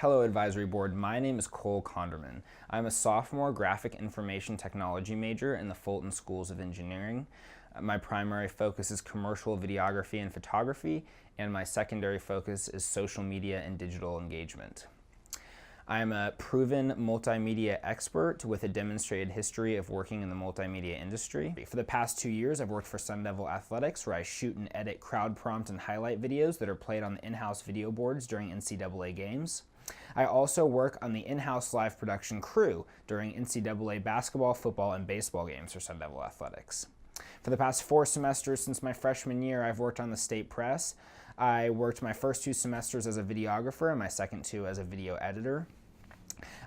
Hello Advisory Board, my name is Cole Conderman. I'm a sophomore graphic information technology major in the Fulton Schools of Engineering. My primary focus is commercial videography and photography, and my secondary focus is social media and digital engagement. I'm a proven multimedia expert with a demonstrated history of working in the multimedia industry. For the past 2 years, I've worked for Sun Devil Athletics, where I shoot and edit crowd prompt and highlight videos that are played on the in-house video boards during NCAA games. I also work on the in-house live production crew during NCAA basketball, football, and baseball games for Sun Devil Athletics. For the past 4 semesters since my freshman year, I've worked on the state press. I worked my first 2 semesters as a videographer and my second 2 as a video editor.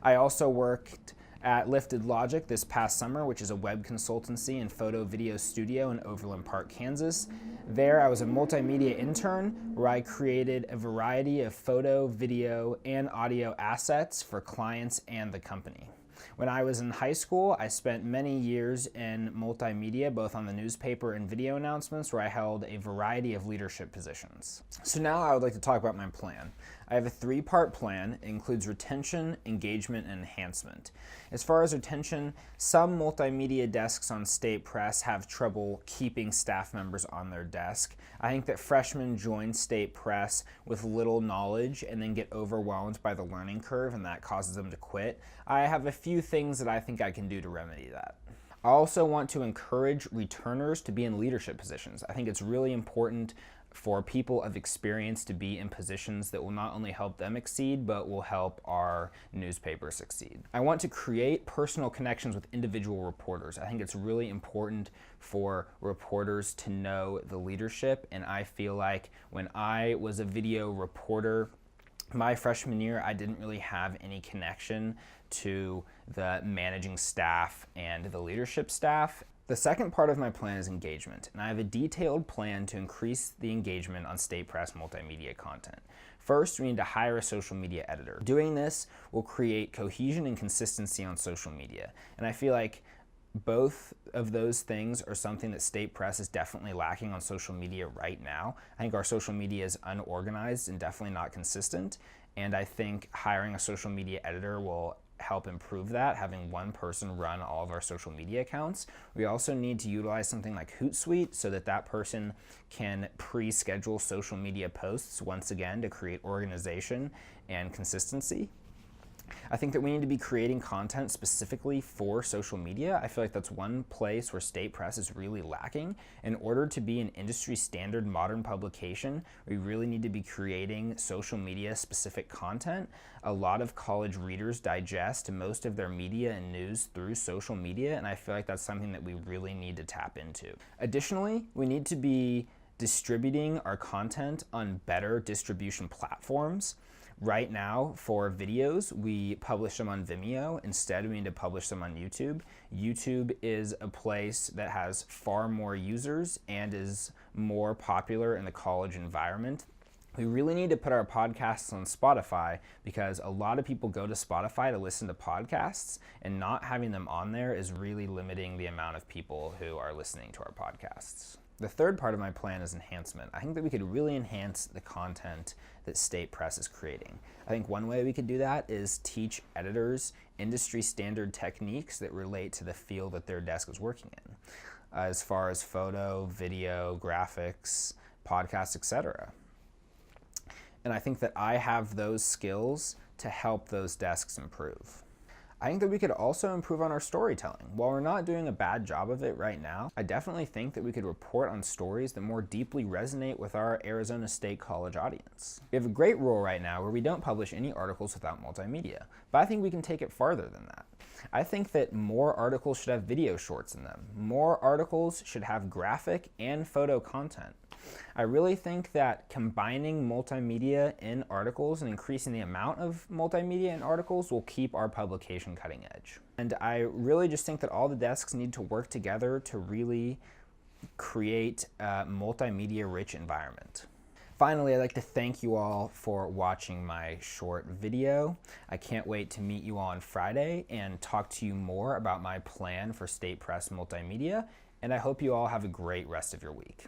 I also worked at Lifted Logic this past summer, which is a web consultancy and photo video studio in Overland Park, Kansas. There, I was a multimedia intern where I created a variety of photo, video, and audio assets for clients and the company. When I was in high school, I spent many years in multimedia, both on the newspaper and video announcements, where I held a variety of leadership positions. So now I would like to talk about my plan. I have a 3-part plan. It includes retention, engagement, and enhancement. As far as retention, some multimedia desks on state press have trouble keeping staff members on their desk. I think that freshmen join state press with little knowledge and then get overwhelmed by the learning curve, and that causes them to quit. I have a few things that I think I can do to remedy that. I also want to encourage returners to be in leadership positions. I think it's really important for people of experience to be in positions that will not only help them exceed, but will help our newspaper succeed. I want to create personal connections with individual reporters. I think it's really important for reporters to know the leadership, and I feel like when I was a video reporter, my freshman year, I didn't really have any connection to the managing staff and the leadership staff. The second part of my plan is engagement, and I have a detailed plan to increase the engagement on state press multimedia content. First, we need to hire a social media editor. Doing this will create cohesion and consistency on social media, and I feel like both of those things are something that state press is definitely lacking on social media right now. I think our social media is unorganized and definitely not consistent, and I think hiring a social media editor will help improve that, having one person run all of our social media accounts. We also need to utilize something like Hootsuite so that that person can pre-schedule social media posts once again to create organization and consistency. I think that we need to be creating content specifically for social media. I feel like that's one place where state press is really lacking. In order to be an industry standard modern publication, we really need to be creating social media specific content. A lot of college readers digest most of their media and news through social media, and I feel like that's something that we really need to tap into. Additionally, we need to be distributing our content on better distribution platforms. Right now, for videos, we publish them on Vimeo. Instead, we need to publish them on YouTube. YouTube is a place that has far more users and is more popular in the college environment. We really need to put our podcasts on Spotify because a lot of people go to Spotify to listen to podcasts, and not having them on there is really limiting the amount of people who are listening to our podcasts. The third part of my plan is enhancement. I think that we could really enhance the content that state press is creating. I think one way we could do that is teach editors industry standard techniques that relate to the field that their desk is working in, as far as photo, video, graphics, podcasts, etc. And I think that I have those skills to help those desks improve. I think that we could also improve on our storytelling. While we're not doing a bad job of it right now, I definitely think that we could report on stories that more deeply resonate with our Arizona State College audience. We have a great rule right now where we don't publish any articles without multimedia, but I think we can take it farther than that. I think that more articles should have video shorts in them. More articles should have graphic and photo content. I really think that combining multimedia in articles and increasing the amount of multimedia in articles will keep our publication cutting edge. And I really just think that all the desks need to work together to really create a multimedia-rich environment. Finally, I'd like to thank you all for watching my short video. I can't wait to meet you all on Friday and talk to you more about my plan for State Press Multimedia, and I hope you all have a great rest of your week.